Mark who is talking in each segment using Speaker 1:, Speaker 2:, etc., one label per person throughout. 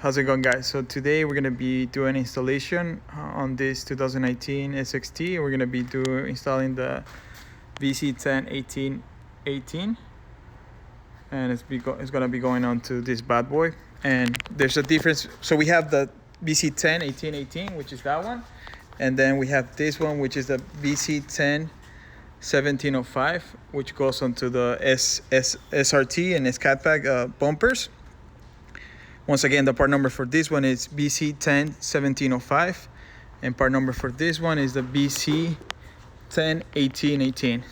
Speaker 1: How's it going, guys? So today we're gonna be doing installation on this 2019 SXT. We're gonna be installing the vz101818, and it's gonna be going on to this bad boy. And there's a difference. So we have the vz101818, which is that one, and then we have this one, which is the vz101705, which goes onto the SRT and SCAT pack bumpers. Once again, the part number for this one is vz101705, and part number for this one is the vz101818.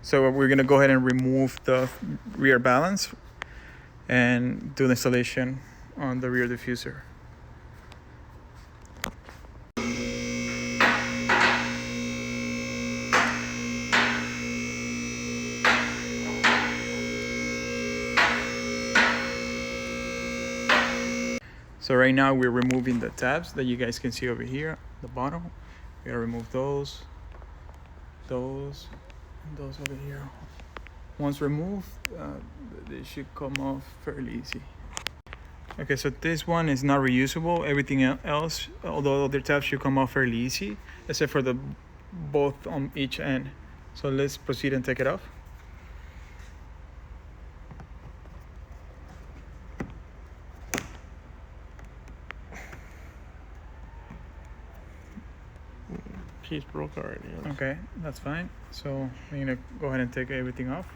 Speaker 1: So we're gonna go ahead and remove the rear balance and do the installation on the rear diffuser. So right now we're removing the tabs that you guys can see over here at the bottom. We gotta remove those, and those over here. Once removed, they should come off fairly easy. Okay, so this one is not reusable. Everything else, although other tabs, should come off fairly easy, except for the both on each end. So let's proceed and take it off.
Speaker 2: Piece broke already.
Speaker 1: Okay, that's fine. So we're gonna go ahead and take everything off,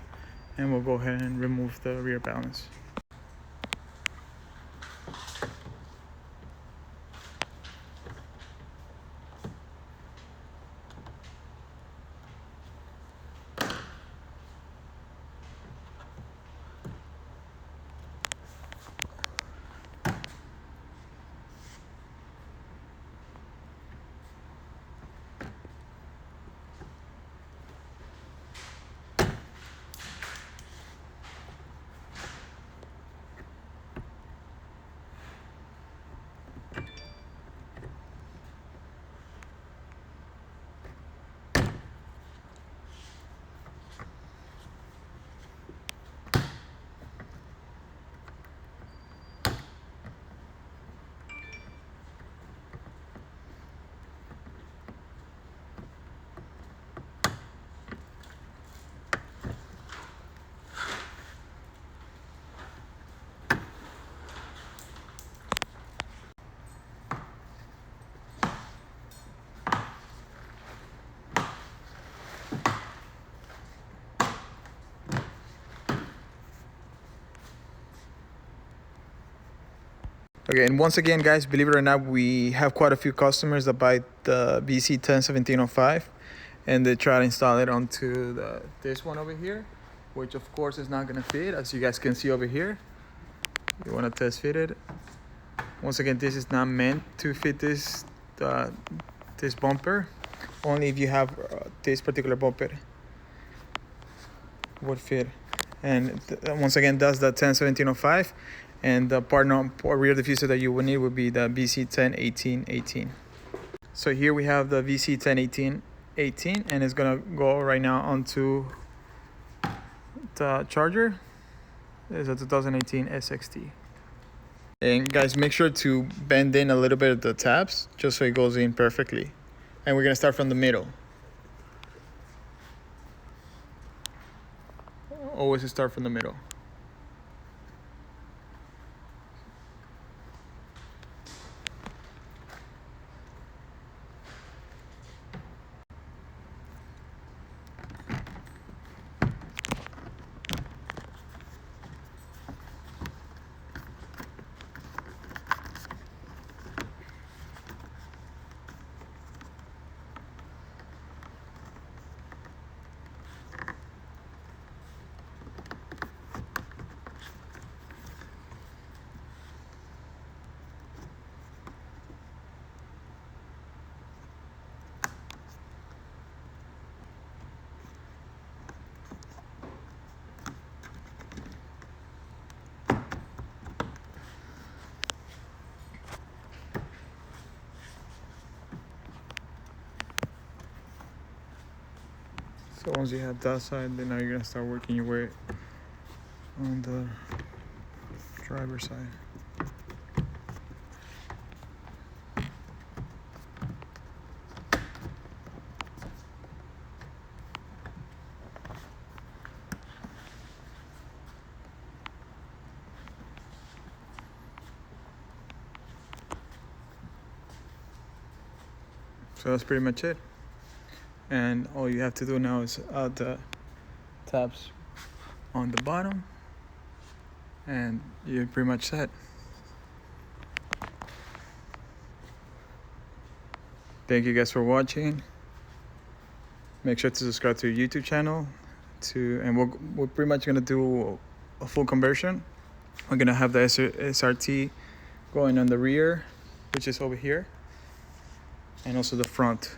Speaker 1: and we'll go ahead and remove the rear balance. Okay, and once again, guys, believe it or not, we have quite a few customers that buy the vz101705, and they try to install it onto this one over here, which of course is not gonna fit, as you guys can see over here. You wanna test fit it. Once again, this is not meant to fit this bumper. Only if you have this particular bumper would fit. And once again, that's the 101705. And the part rear diffuser that you would need would be the vz101818. So here we have the vz101818, and it's gonna go right now onto the Charger. It's a 2018 SXT. And guys, make sure to bend in a little bit of the tabs just so it goes in perfectly. And we're gonna start from the middle. Always start from the middle. So once you have that side, then now you're gonna start working your way on the driver's side. So that's pretty much it. And all you have to do now is add the tabs on the bottom, and you're pretty much set. Thank you guys for watching. Make sure to subscribe to your YouTube channel. And we're pretty much gonna do a full conversion. We're gonna have the SRT going on the rear, which is over here, and also the front,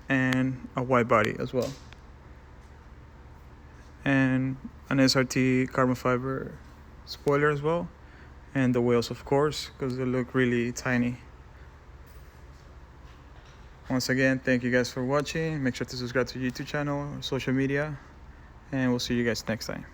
Speaker 1: and a wide body as well, and an SRT carbon fiber spoiler as well, and the wheels, of course, because they look really tiny. Once again, thank you guys for watching. Make sure to subscribe to your YouTube channel, social media, and we'll see you guys next time.